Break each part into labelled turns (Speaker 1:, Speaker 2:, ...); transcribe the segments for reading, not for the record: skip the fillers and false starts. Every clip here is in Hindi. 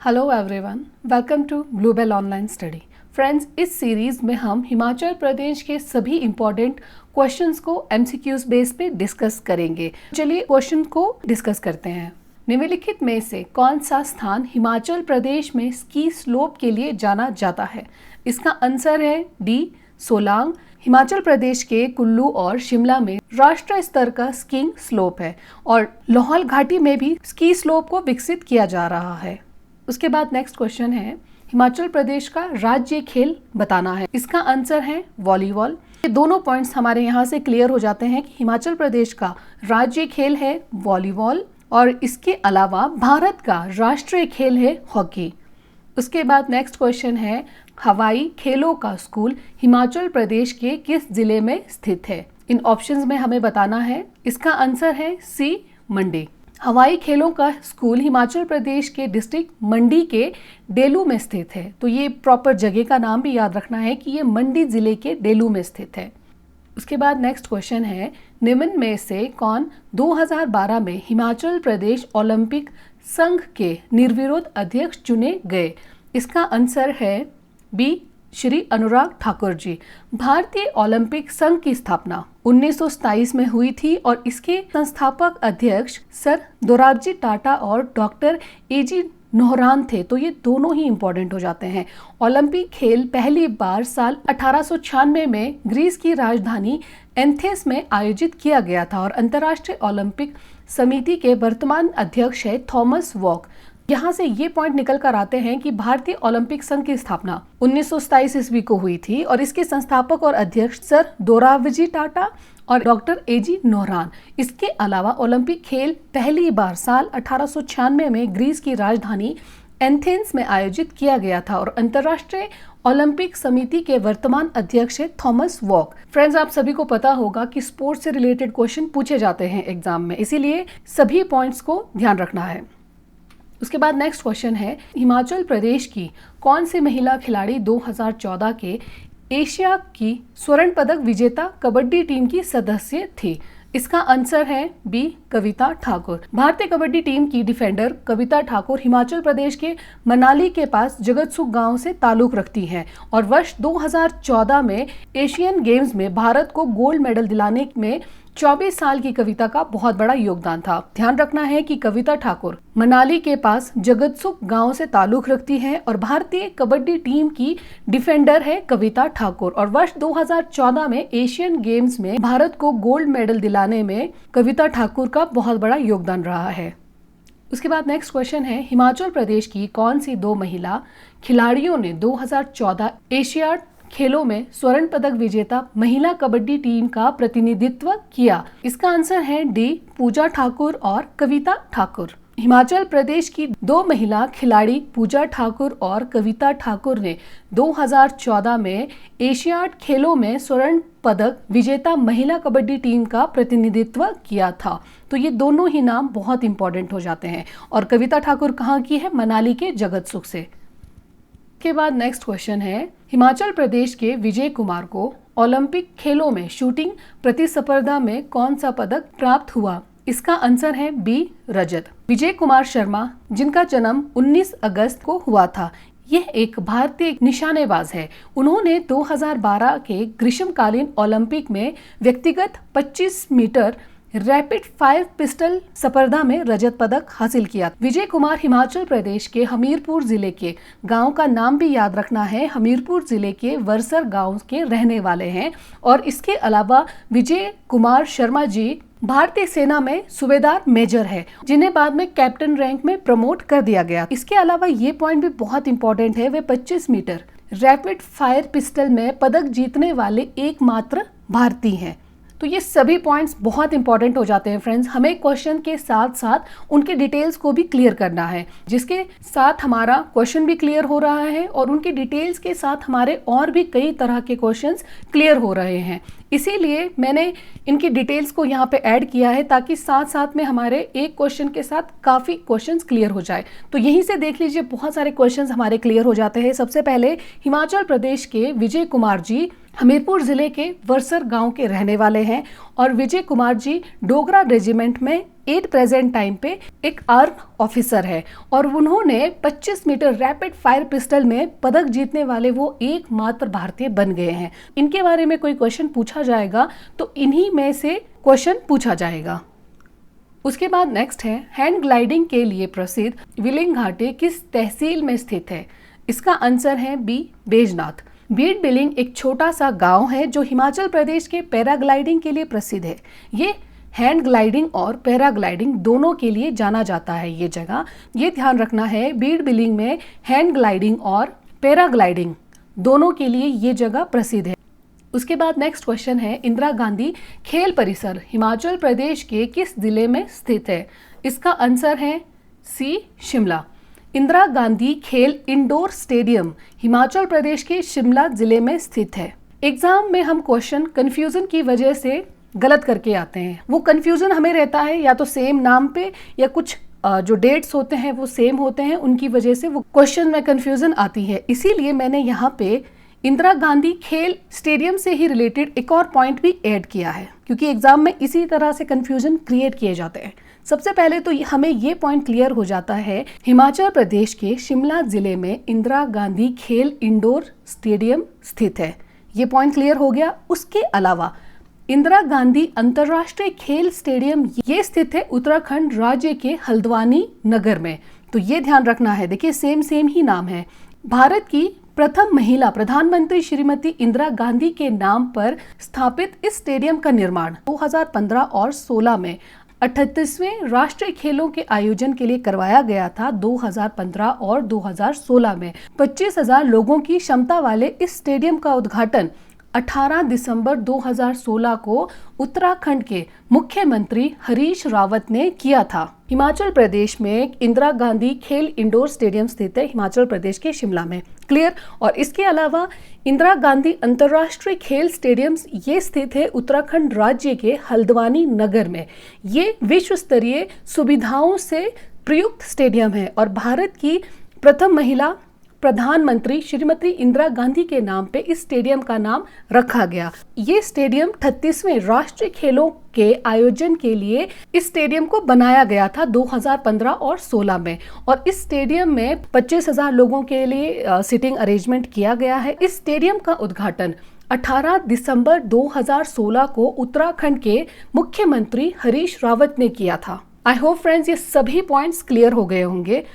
Speaker 1: Hello everyone, welcome to Bluebell online study. Friends, इस सीरीज में हम हिमाचल प्रदेश के सभी इम्पोर्टेंट क्वेश्चंस को एमसीक्यूज बेस पे डिस्कस करेंगे। चलिए क्वेश्चन को डिस्कस करते हैं। निम्नलिखित में से कौन सा स्थान हिमाचल प्रदेश में स्की स्लोप के लिए जाना जाता है? इसका आंसर है डी, सोलांग। हिमाचल प्रदेश के कुल्लू और शिमला में राष्ट्रीय स्तर का स्कीइंग स्लोप है और लाहौल घाटी में भी स्की स्लोप को विकसित किया जा रहा है। उसके बाद नेक्स्ट क्वेश्चन है, हिमाचल प्रदेश का राज्य खेल बताना है। इसका आंसर है वॉलीबॉल। ये दोनों पॉइंट्स हमारे यहाँ से क्लियर हो जाते हैं कि हिमाचल प्रदेश का राज्य खेल है वॉलीबॉल और इसके अलावा भारत का राष्ट्रीय खेल है हॉकी। उसके बाद नेक्स्ट क्वेश्चन है, हवाई खेलों का स्कूल हिमाचल प्रदेश के किस जिले में स्थित है? इन ऑप्शंस में हमें बताना है। इसका आंसर है सी, मंडी। हवाई खेलों का स्कूल हिमाचल प्रदेश के डिस्ट्रिक्ट मंडी के डेलू में स्थित है। तो ये प्रॉपर जगह का नाम भी याद रखना है कि ये मंडी जिले के डेलू में स्थित है। उसके बाद नेक्स्ट क्वेश्चन है, निम्न में से कौन 2012 में हिमाचल प्रदेश ओलंपिक संघ के निर्विरोध अध्यक्ष चुने गए? इसका आंसर है बी, श्री अनुराग ठाकुर जी। भारतीय ओलंपिक संघ की स्थापना 1927 में हुई थी और इसके संस्थापक अध्यक्ष सर दोराबजी टाटा और डॉक्टर एजी नोहरान थे। तो ये दोनों ही इंपॉर्टेंट हो जाते हैं। ओलंपिक खेल पहली बार साल 1896 में ग्रीस की राजधानी एथेंस में आयोजित किया गया था और अंतर्राष्ट्रीय ओलंपिक समिति के वर्तमान अध्यक्ष है थॉमस वॉक। यहाँ से ये पॉइंट निकल कर आते हैं कि भारतीय ओलंपिक संघ की स्थापना 1927 ईस्वी को हुई थी और इसके संस्थापक और अध्यक्ष सर दोराबजी टाटा और डॉक्टर एजी नोहरान। इसके अलावा ओलंपिक खेल पहली बार साल 1896 में ग्रीस की राजधानी एथेंस में आयोजित किया गया था और अंतर्राष्ट्रीय ओलंपिक समिति के वर्तमान अध्यक्ष है थॉमस वॉक। फ्रेंड्स, आप सभी को पता होगा कि स्पोर्ट्स से रिलेटेड क्वेश्चन पूछे जाते हैं एग्जाम में, इसीलिए सभी पॉइंट्स को ध्यान रखना है। उसके बाद नेक्स्ट क्वेश्चन है, हिमाचल प्रदेश की कौन सी महिला खिलाड़ी 2014 के एशिया की स्वर्ण पदक विजेता कबड्डी टीम की सदस्य थी? इसका आंसर है बी, कविता ठाकुर। भारतीय कबड्डी टीम की डिफेंडर कविता ठाकुर हिमाचल प्रदेश के मनाली के पास जगतसुख गांव से ताल्लुक रखती हैं और वर्ष 2014 में एशियन गेम्स में भारत को गोल्ड मेडल दिलाने में 24 साल की कविता का बहुत बड़ा योगदान था। ध्यान रखना है कि कविता ठाकुर मनाली के पास जगतसुख गांव से ताल्लुक रखती है और भारतीय कबड्डी टीम की डिफेंडर है कविता ठाकुर और वर्ष 2014 में एशियन गेम्स में भारत को गोल्ड मेडल दिलाने में कविता ठाकुर का बहुत बड़ा योगदान रहा है। उसके बाद नेक्स्ट क्वेश्चन है, हिमाचल प्रदेश की कौन सी दो महिला खिलाड़ियों ने 2014 एशियाड खेलों में स्वर्ण पदक विजेता महिला कबड्डी टीम का प्रतिनिधित्व किया? इसका आंसर है डी, पूजा ठाकुर और कविता ठाकुर। हिमाचल प्रदेश की दो महिला खिलाड़ी पूजा ठाकुर और कविता ठाकुर ने 2014 में एशियाड खेलों में स्वर्ण पदक विजेता महिला कबड्डी टीम का प्रतिनिधित्व किया था। तो ये दोनों ही नाम बहुत इंपॉर्टेंट हो जाते हैं और कविता ठाकुर कहाँ की है? मनाली के जगतसुख से। के बाद नेक्स्ट क्वेश्चन है, हिमाचल प्रदेश के विजय कुमार को ओलंपिक खेलों में शूटिंग प्रतिस्पर्धा में कौन सा पदक प्राप्त हुआ? इसका आंसर है बी, रजत। विजय कुमार शर्मा, जिनका जन्म 19 अगस्त को हुआ था, यह एक भारतीय निशानेबाज है। उन्होंने 2012 के ग्रीष्मकालीन ओलंपिक में व्यक्तिगत 25 मीटर रैपिड फायर पिस्टल स्पर्धा में रजत पदक हासिल किया। विजय कुमार हिमाचल प्रदेश के हमीरपुर जिले के गांव का नाम भी याद रखना है, हमीरपुर जिले के वरसर गांव के रहने वाले हैं और इसके अलावा विजय कुमार शर्मा जी भारतीय सेना में सूबेदार मेजर है, जिन्हें बाद में कैप्टन रैंक में प्रमोट कर दिया गया। इसके अलावा ये पॉइंट भी बहुत इंपॉर्टेंट है, वे 25 मीटर रैपिड फायर पिस्टल में पदक जीतने वाले एकमात्र भारतीय हैं। तो ये सभी पॉइंट्स बहुत इंपॉर्टेंट हो जाते हैं फ्रेंड्स। हमें क्वेश्चन के साथ साथ उनके डिटेल्स को भी क्लियर करना है, जिसके साथ हमारा क्वेश्चन भी क्लियर हो रहा है और उनके डिटेल्स के साथ हमारे और भी कई तरह के क्वेश्चंस क्लियर हो रहे हैं। इसीलिए मैंने इनकी डिटेल्स को यहाँ पे ऐड किया है ताकि साथ साथ में हमारे एक क्वेश्चन के साथ काफ़ी क्वेश्चंस क्लियर हो जाए। तो यहीं से देख लीजिए, बहुत सारे क्वेश्चंस हमारे क्लियर हो जाते हैं। सबसे पहले, हिमाचल प्रदेश के विजय कुमार जी हमीरपुर जिले के वरसर गांव के रहने वाले हैं और विजय कुमार जी डोगरा रेजिमेंट में एट प्रेजेंट टाइम पे एक आर्म ऑफिसर है और उन्होंने 25 मीटर रैपिड फायर पिस्टल में पदक जीतने वाले वो एकमात्र भारतीय बन गए हैं। इनके बारे में कोई क्वेश्चन पूछा जाएगा तो इन्हीं में से क्वेश्चन पूछा जाएगा। उसके बाद नेक्स्ट है, हैंड ग्लाइडिंग के लिए प्रसिद्ध विलिंग घाटी किस तहसील में स्थित है? इसका आंसर है बी, बैजनाथ। बीड बिलिंग एक छोटा सा गांव है जो हिमाचल प्रदेश के पैराग्लाइडिंग के लिए प्रसिद्ध है। ये हैंड ग्लाइडिंग और पैराग्लाइडिंग दोनों के लिए जाना जाता है ये जगह। ये ध्यान रखना है, बीड बिलिंग में हैंड ग्लाइडिंग और पैराग्लाइडिंग दोनों के लिए ये जगह प्रसिद्ध है। उसके बाद नेक्स्ट क्वेश्चन है, इंदिरा गांधी खेल परिसर हिमाचल प्रदेश के किस जिले में स्थित है? इसका आंसर है सी, शिमला। इंदिरा गांधी खेल इंडोर स्टेडियम हिमाचल प्रदेश के शिमला जिले में स्थित है। एग्जाम में हम क्वेश्चन कंफ्यूजन की वजह से गलत करके आते हैं। वो कंफ्यूजन हमें रहता है या तो सेम नाम पे या कुछ जो डेट्स होते हैं वो सेम होते हैं, उनकी वजह से वो क्वेश्चन में कंफ्यूजन आती है। इसीलिए मैंने यहाँ पे इंदिरा गांधी खेल स्टेडियम से ही रिलेटेड एक और पॉइंट भी ऐड किया है, क्योंकि एग्जाम में इसी तरह से कंफ्यूजन क्रिएट किए जाते हैं। सबसे पहले तो हमें ये पॉइंट क्लियर हो जाता है, हिमाचल प्रदेश के शिमला जिले में इंदिरा गांधी खेल इंडोर स्टेडियम स्थित है। ये पॉइंट क्लियर हो गया। उसके अलावा इंदिरा गांधी अंतर्राष्ट्रीय खेल स्टेडियम ये स्थित है उत्तराखंड राज्य के हल्द्वानी नगर में। तो ये ध्यान रखना है, देखिए सेम ही नाम है। भारत की प्रथम महिला प्रधानमंत्री श्रीमती इंदिरा गांधी के नाम पर स्थापित इस स्टेडियम का निर्माण 2015 और 16 में 38वें राष्ट्रीय खेलों के आयोजन के लिए करवाया गया था। 2015 और 2016 में 25,000 लोगों की क्षमता वाले इस स्टेडियम का उद्घाटन 18 दिसंबर 2016 को उत्तराखंड के मुख्यमंत्री हरीश रावत ने किया था। हिमाचल प्रदेश में इंदिरा गांधी खेल इंडोर स्टेडियम स्थित है हिमाचल प्रदेश के शिमला में। क्लियर। और इसके अलावा इंदिरा गांधी अंतर्राष्ट्रीय खेल स्टेडियम ये स्थित है उत्तराखंड राज्य के हल्द्वानी नगर में। ये विश्व स्तरीय सुविधाओं से प्रयुक्त स्टेडियम है और भारत की प्रथम महिला प्रधानमंत्री श्रीमती इंदिरा गांधी के नाम पे इस स्टेडियम का नाम रखा गया। ये स्टेडियम 38वें राष्ट्रीय खेलों के आयोजन के लिए इस स्टेडियम को बनाया गया था 2015 और 16 में, और इस स्टेडियम में 25,000 लोगों के लिए सिटिंग अरेंजमेंट किया गया है। इस स्टेडियम का उद्घाटन 18 दिसंबर 2016 को उत्तराखंड के मुख्यमंत्री हरीश रावत ने किया था। आई होप फ्रेंड्स ये सभी पॉइंट्स क्लियर हो गए होंगे।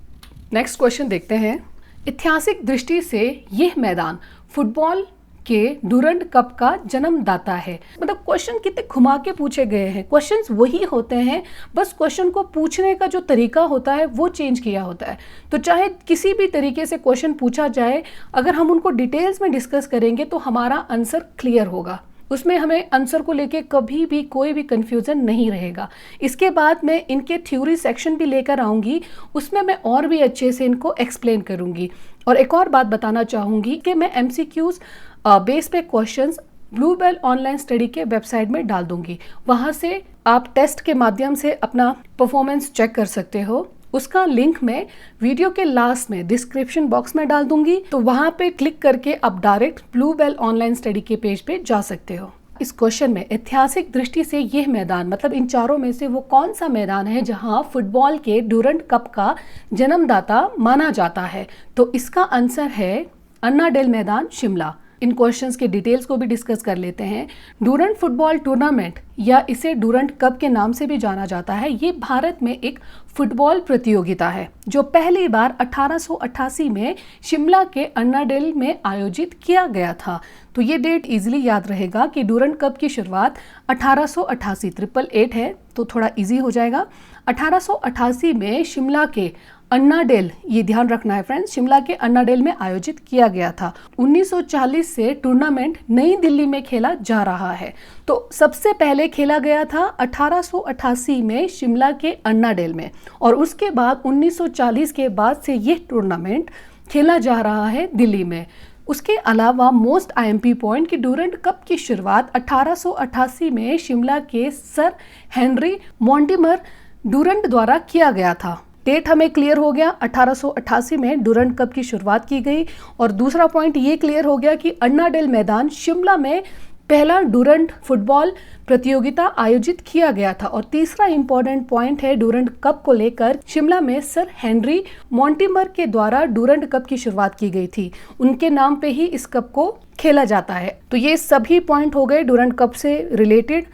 Speaker 1: नेक्स्ट क्वेश्चन देखते हैं। ऐतिहासिक दृष्टि से यह मैदान फुटबॉल के डूरंड कप का जन्मदाता है। मतलब क्वेश्चन कितने घुमा के पूछे गए हैं। क्वेश्चंस वही होते हैं, बस क्वेश्चन को पूछने का जो तरीका होता है वो चेंज किया होता है। तो चाहे किसी भी तरीके से क्वेश्चन पूछा जाए, अगर हम उनको डिटेल्स में डिस्कस करेंगे तो हमारा आंसर क्लियर होगा। उसमें हमें आंसर को लेके कभी भी कोई भी कंफ्यूजन नहीं रहेगा। इसके बाद मैं इनके थ्योरी सेक्शन भी लेकर आऊँगी, उसमें मैं और भी अच्छे से इनको एक्सप्लेन करूँगी। और एक और बात बताना चाहूँगी कि मैं MCQs बेस पे क्वेश्चंस ब्लूबेल ऑनलाइन स्टडी के वेबसाइट में डाल दूँगी। वहाँ से आप टेस्ट के माध्यम से अपना परफॉर्मेंस चेक कर सकते हो। उसका लिंक मैं वीडियो के लास्ट में डिस्क्रिप्शन बॉक्स में डाल दूंगी, तो वहां पे क्लिक करके आप डायरेक्ट ब्लूबेल ऑनलाइन स्टडी के पेज पे जा सकते हो। इस क्वेश्चन में ऐतिहासिक दृष्टि से यह मैदान, मतलब इन चारों में से वो कौन सा मैदान है जहां फुटबॉल के डूरंड कप का जन्मदाता माना जाता है? तो इसका आंसर है अन्ना डेल मैदान, शिमला। इन क्वेश्चंस के डिटेल्स को भी डिस्कस कर लेते हैं। डूरंड फुटबॉल टूर्नामेंट या इसे डूरंड कप के नाम से भी जाना जाता है। ये भारत में एक फुटबॉल प्रतियोगिता है जो पहली बार 1888 में शिमला के अन्ना डेल में आयोजित किया गया था। तो ये डेट इजीली याद रहेगा कि डूरंड कप की शुरुआत 1888 888 है, तो थोड़ा इजी हो जाएगा। 1888 में शिमला के अन्ना डेल, ये ध्यान रखना है फ्रेंड्स, शिमला के अन्ना डेल में आयोजित किया गया था। 1940 से टूर्नामेंट नई दिल्ली में खेला जा रहा है। तो सबसे पहले खेला गया था 1888 में शिमला के अन्ना डेल में, और उसके बाद 1940 के बाद से ये टूर्नामेंट खेला जा रहा है दिल्ली में। उसके अलावा मोस्ट IMP पॉइंट की डूरंड कप की शुरुआत 1888 में शिमला के सर हेनरी मॉन्टिमर डूरंड द्वारा किया गया था। डेट हमें क्लियर हो गया, 1888 में डूरंड कप की शुरुआत की गई। और दूसरा पॉइंट ये क्लियर हो गया कि अन्ना डेल मैदान शिमला में पहला डूरंड फुटबॉल प्रतियोगिता आयोजित किया गया था। और तीसरा इंपॉर्टेंट पॉइंट है, डूरंड कप को लेकर शिमला में सर हेनरी मॉन्टिमर के द्वारा डूरंड कप की शुरुआत की गई थी। उनके नाम पे ही इस कप को खेला जाता है। तो ये सभी पॉइंट हो गए डूरंड कप से रिलेटेड।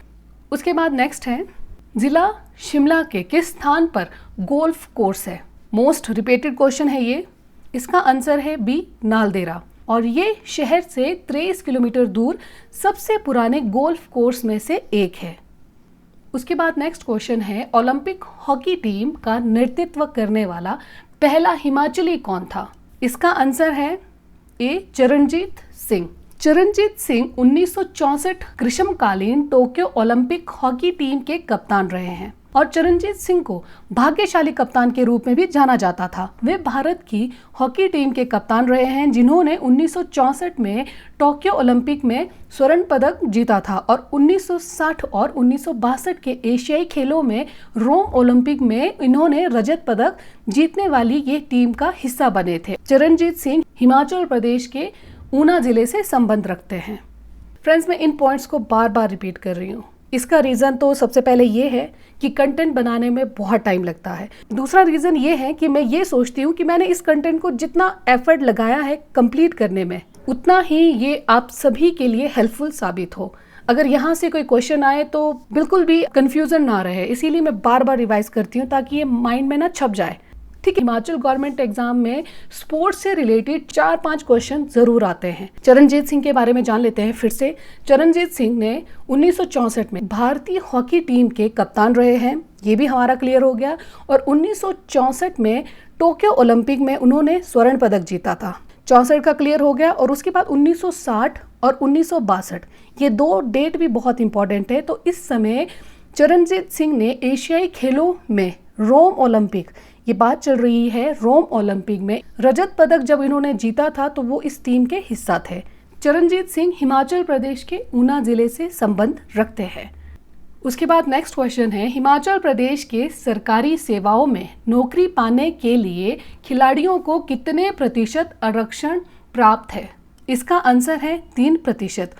Speaker 1: उसके बाद नेक्स्ट है, जिला शिमला के किस स्थान पर गोल्फ कोर्स है? मोस्ट रिपीटेड क्वेश्चन है ये। इसका आंसर है बी, नालदेहरा। और ये शहर से 23 किलोमीटर दूर सबसे पुराने गोल्फ कोर्स में से एक है। उसके बाद नेक्स्ट क्वेश्चन है, ओलंपिक हॉकी टीम का नेतृत्व करने वाला पहला हिमाचली कौन था? इसका आंसर है ए, चरणजीत सिंह। चरणजीत सिंह 1964 ग्रीष्मकालीन टोक्यो ओलंपिक हॉकी टीम के कप्तान रहे हैं और चरणजीत सिंह को भाग्यशाली कप्तान के रूप में भी जाना जाता था। वे भारत की हॉकी टीम के कप्तान रहे हैं जिन्होंने 1964 में टोक्यो ओलंपिक में स्वर्ण पदक जीता था और 1960 और 1962 के एशियाई खेलों में रोम ओलंपिक में इन्होंने रजत पदक जीतने वाली ये टीम का हिस्सा बने थे। चरणजीत सिंह हिमाचल प्रदेश के ऊना जिले से संबंध रखते हैं। फ्रेंड्स, मैं इन पॉइंट्स को बार बार रिपीट कर रही हूँ। इसका रीज़न तो सबसे पहले ये है कि कंटेंट बनाने में बहुत टाइम लगता है। दूसरा रीज़न ये है कि मैं ये सोचती हूँ कि मैंने इस कंटेंट को जितना एफर्ट लगाया है कंप्लीट करने में, उतना ही ये आप सभी के लिए हेल्पफुल साबित हो। अगर यहाँ से कोई क्वेश्चन आए तो बिल्कुल भी कंफ्यूजन ना रहे, इसीलिए मैं बार बार रिवाइज करती हूँ ताकि ये माइंड में ना छप जाए। ठीक है, हिमाचल गवर्नमेंट एग्जाम में स्पोर्ट्स से रिलेटेड 4-5 क्वेश्चन जरूर आते हैं। चरणजीत सिंह के बारे में जान लेते हैं फिर से। चरणजीत सिंह ने 1964 में भारतीय हॉकी टीम के कप्तान रहे हैं, ये भी हमारा क्लियर हो गया। और 1964 में टोक्यो ओलंपिक में उन्होंने स्वर्ण पदक जीता था। 64 का क्लियर हो गया। और उसके बाद 1960 और 1962 ये 2 डेट भी बहुत इंपॉर्टेंट है। तो इस समय चरणजीत सिंह ने एशियाई खेलों में रोम ओलंपिक, ये बात चल रही है, रोम ओलंपिक में रजत पदक जब इन्होंने जीता था तो वो इस टीम के हिस्सा थे। चरणजीत सिंह हिमाचल प्रदेश के ऊना जिले से संबंध रखते हैं। उसके बाद नेक्स्ट क्वेश्चन है, हिमाचल प्रदेश के सरकारी सेवाओं में नौकरी पाने के लिए खिलाड़ियों को कितने प्रतिशत आरक्षण प्राप्त है? इसका आंसर है 3%।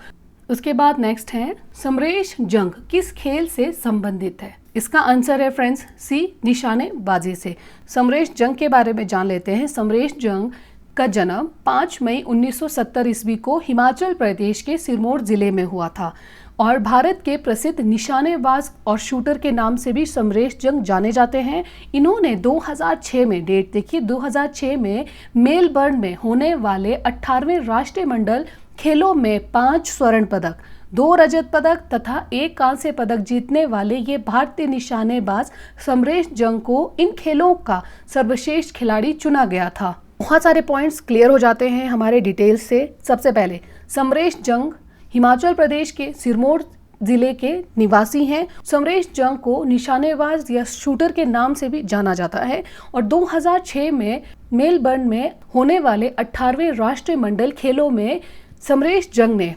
Speaker 1: उसके बाद नेक्स्ट है, समरेश जंग किस खेल से संबंधित है? इसका आंसर है फ्रेंड्स सी, निशानेबाजी से। समरेश जंग के बारे में जान लेते हैं। समरेश जंग का जन्म 5 मई 1970 ईस्वी को हिमाचल प्रदेश के सिरमौर जिले में हुआ था और भारत के प्रसिद्ध निशानेबाज और शूटर के नाम से भी समरेश जंग जाने जाते हैं। इन्होंने 2006 में, डेट देखिए 2006 में मेलबर्न में होने वाले 18वें राष्ट्रीय मंडल खेलों में 5 स्वर्ण पदक, 2 रजत पदक तथा 1 कांस्य पदक जीतने वाले ये भारतीय निशानेबाज समरेश जंग को इन खेलों का सर्वश्रेष्ठ खिलाड़ी चुना गया था। बहुत सारे पॉइंट्स क्लियर हो जाते हैं हमारे डिटेल्स से। सबसे पहले, समरेश जंग हिमाचल प्रदेश के सिरमौर जिले के निवासी हैं। समरेश जंग को निशानेबाज या शूटर के नाम से भी जाना जाता है और 2006 में मेलबर्न में होने वाले 18वें राष्ट्रीय मंडल खेलों में समरेश जंग ने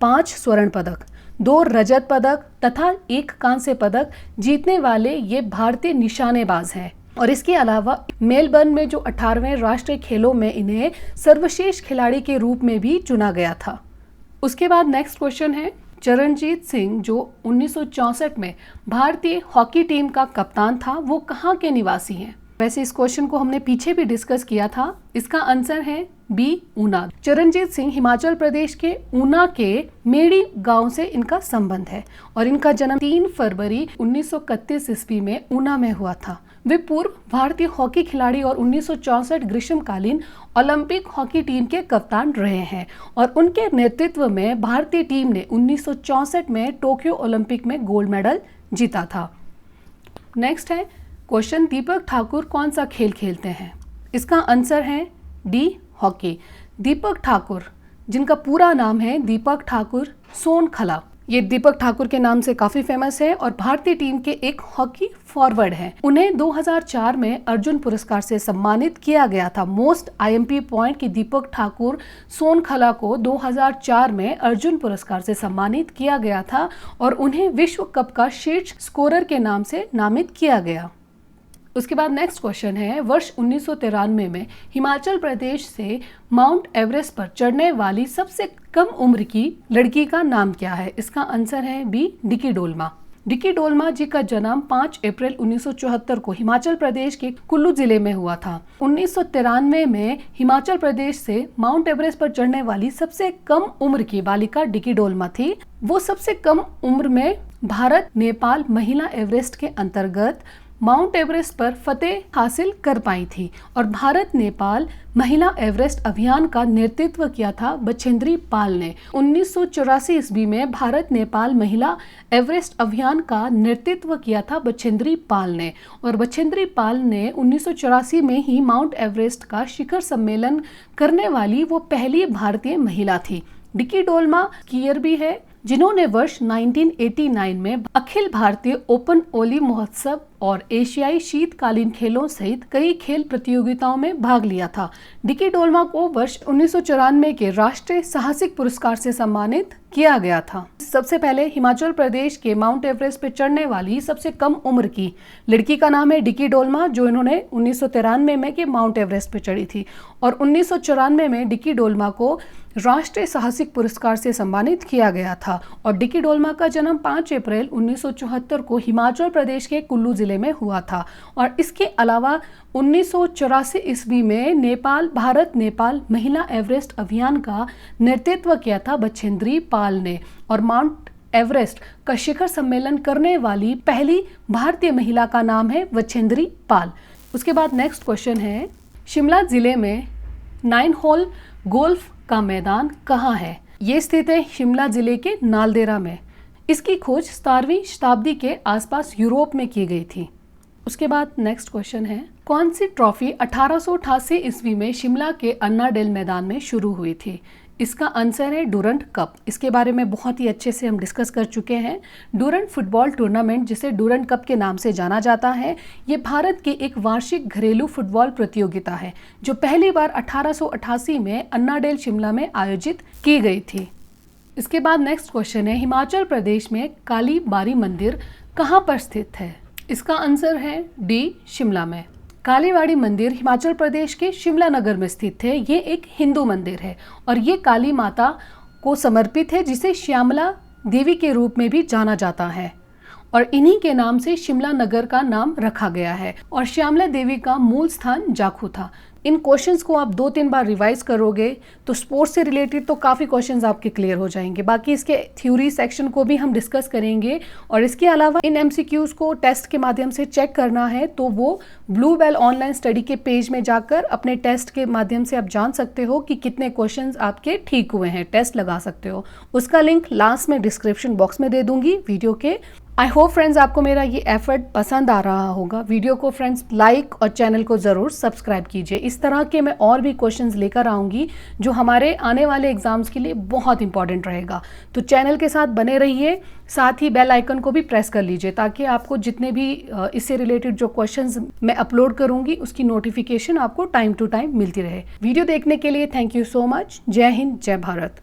Speaker 1: 5 स्वर्ण पदक, 2 रजत पदक तथा 1 कांस्य पदक जीतने वाले ये भारतीय निशानेबाज हैं। और इसके अलावा मेलबर्न में जो 18वें राष्ट्रीय खेलों में इन्हें सर्वश्रेष्ठ खिलाड़ी के रूप में भी चुना गया था। उसके बाद नेक्स्ट क्वेश्चन है, चरणजीत सिंह जो 1964 में भारतीय हॉकी टीम का कप्तान था, वो कहाँ के निवासी हैं? वैसे इस क्वेश्चन को हमने पीछे भी डिस्कस किया था। इसका आंसर है बी, ऊना। चरणजीत सिंह हिमाचल प्रदेश के ऊना के मेड़ी गांव से इनका संबंध है और इनका जन्म 3 फरवरी 1931 ईस्वी में ऊना में हुआ था। वे पूर्व भारतीय हॉकी खिलाड़ी और 1964 ग्रीष्मकालीन ओलंपिक हॉकी टीम के कप्तान रहे हैं और उनके नेतृत्व में भारतीय टीम ने 1964 में टोक्यो ओलंपिक में गोल्ड मेडल जीता था। नेक्स्ट है क्वेश्चन, दीपक ठाकुर कौन सा खेल खेलते हैं? इसका आंसर है डी, हॉकी। दीपक ठाकुर, जिनका पूरा नाम है दीपक ठाकुर सोनखला, ये दीपक ठाकुर के नाम से काफी फेमस है और भारतीय टीम के एक हॉकी फॉरवर्ड हैं। उन्हें 2004 में अर्जुन पुरस्कार से सम्मानित किया गया था। मोस्ट आईएमपी पॉइंट कि दीपक ठाकुर सोनखला को 2004 में अर्जुन पुरस्कार से सम्मानित किया गया था और उन्हें विश्व कप का शीर्ष स्कोरर के नाम से नामित किया गया। उसके बाद नेक्स्ट क्वेश्चन है, वर्ष 1993 में हिमाचल प्रदेश से माउंट एवरेस्ट पर चढ़ने वाली सबसे कम उम्र की लड़की का नाम क्या है? इसका आंसर है B, dickey Dolma. Dickey Dolma जी का जन्म 5 अप्रैल 1974 को हिमाचल प्रदेश के कुल्लू जिले में हुआ था। 1993 में हिमाचल प्रदेश से माउंट एवरेस्ट पर चढ़ने वाली सबसे कम उम्र की बालिका डिकी डोलमा थी। वो सबसे कम उम्र में भारत नेपाल महिला एवरेस्ट के अंतर्गत माउंट एवरेस्ट पर फतेह हासिल कर पाई थी और भारत नेपाल महिला एवरेस्ट अभियान का नेतृत्व किया था बछेंद्री पाल ने। 1984 ईस्वी में भारत नेपाल महिला एवरेस्ट अभियान का नेतृत्व किया था बछेंद्री पाल ने और बछेंद्री पाल ने 1984 में ही माउंट एवरेस्ट का शिखर सम्मेलन करने वाली वो पहली भारतीय महिला थी। डिकी डोलमा कीयर भी है जिन्होंने वर्ष 1989 में अखिल भारतीय ओपन ओली महोत्सव और एशियाई शीतकालीन खेलों सहित कई खेल प्रतियोगिताओं में भाग लिया था। डिकी डोलमा को वर्ष 1994 के राष्ट्रीय साहसिक पुरस्कार से सम्मानित किया गया था। सबसे पहले हिमाचल प्रदेश के माउंट एवरेस्ट पर चढ़ने वाली सबसे कम उम्र की लड़की का नाम है डिकी डोलमा, जो इन्होंने 1993 में के माउंट एवरेस्ट पर चढ़ी थी और 1994 में डिकी डोलमा को राष्ट्रीय साहसिक पुरस्कार से सम्मानित किया गया था। और डिकी डोलमा का जन्म 5 अप्रैल 1974 को हिमाचल प्रदेश के कुल्लू जिले में हुआ था और इसके अलावा 1984 ईस्वी में भारत नेपाल महिला एवरेस्ट अभियान का नेतृत्व किया था बछेंद्री पाल ने और माउंट एवरेस्ट का शिखर सम्मेलन करने वाली पहली भारतीय महिला का नाम है बछेंद्री पाल। उसके बाद नेक्स्ट क्वेश्चन है, शिमला जिले में 9 होल गोल्फ का मैदान कहाँ है? ये स्थित है शिमला जिले के नालदेहरा में। इसकी खोज 17वीं शताब्दी के आसपास यूरोप में की गई थी। उसके बाद नेक्स्ट क्वेश्चन है, कौन सी ट्रॉफी 1888 ईस्वी में शिमला के अन्ना डेल मैदान में शुरू हुई थी? इसका आंसर है डूरंट कप। इसके बारे में बहुत ही अच्छे से हम डिस्कस कर चुके हैं। डूरंट फुटबॉल टूर्नामेंट, जिसे डूरंट कप के नाम से जाना जाता है, ये भारत की एक वार्षिक घरेलू फुटबॉल प्रतियोगिता है जो पहली बार 1888 में अन्ना डेल शिमला में आयोजित की गई थी। इसके बाद नेक्स्ट क्वेश्चन है, हिमाचल प्रदेश में काली बारी मंदिर कहाँ पर स्थित है? इसका आंसर है डी, शिमला में। कालीबाड़ी मंदिर हिमाचल प्रदेश के शिमला नगर में स्थित है। ये एक हिंदू मंदिर है और ये काली माता को समर्पित है, जिसे श्यामला देवी के रूप में भी जाना जाता है और इन्हीं के नाम से शिमला नगर का नाम रखा गया है और श्यामला देवी का मूल स्थान जाखू था। इन क्वेश्चंस को आप 2-3 बार रिवाइज करोगे तो स्पोर्ट्स से रिलेटेड तो काफ़ी क्वेश्चंस आपके क्लियर हो जाएंगे। बाकी इसके थ्योरी सेक्शन को भी हम डिस्कस करेंगे और इसके अलावा इन एमसीक्यूज को टेस्ट के माध्यम से चेक करना है तो वो ब्लू बेल ऑनलाइन स्टडी के पेज में जाकर अपने टेस्ट के माध्यम से आप जान सकते हो कि कितने क्वेश्चंस आपके ठीक हुए हैं, टेस्ट लगा सकते हो। उसका लिंक लास्ट में डिस्क्रिप्शन बॉक्स में दे दूंगी वीडियो के। आई होप फ्रेंड्स आपको मेरा ये एफर्ट पसंद आ रहा होगा। वीडियो को फ्रेंड्स लाइक और चैनल को ज़रूर सब्सक्राइब कीजिए। इस तरह के मैं और भी क्वेश्चंस लेकर आऊँगी जो हमारे आने वाले एग्जाम्स के लिए बहुत इंपॉर्टेंट रहेगा। तो चैनल के साथ बने रहिए, साथ ही बेल आइकन को भी प्रेस कर लीजिए ताकि आपको जितने भी इससे रिलेटेड जो क्वेश्चंस मैं अपलोड करूँगी उसकी नोटिफिकेशन आपको टाइम टू टाइम मिलती रहे। वीडियो देखने के लिए थैंक यू सो मच। जय हिंद, जय भारत।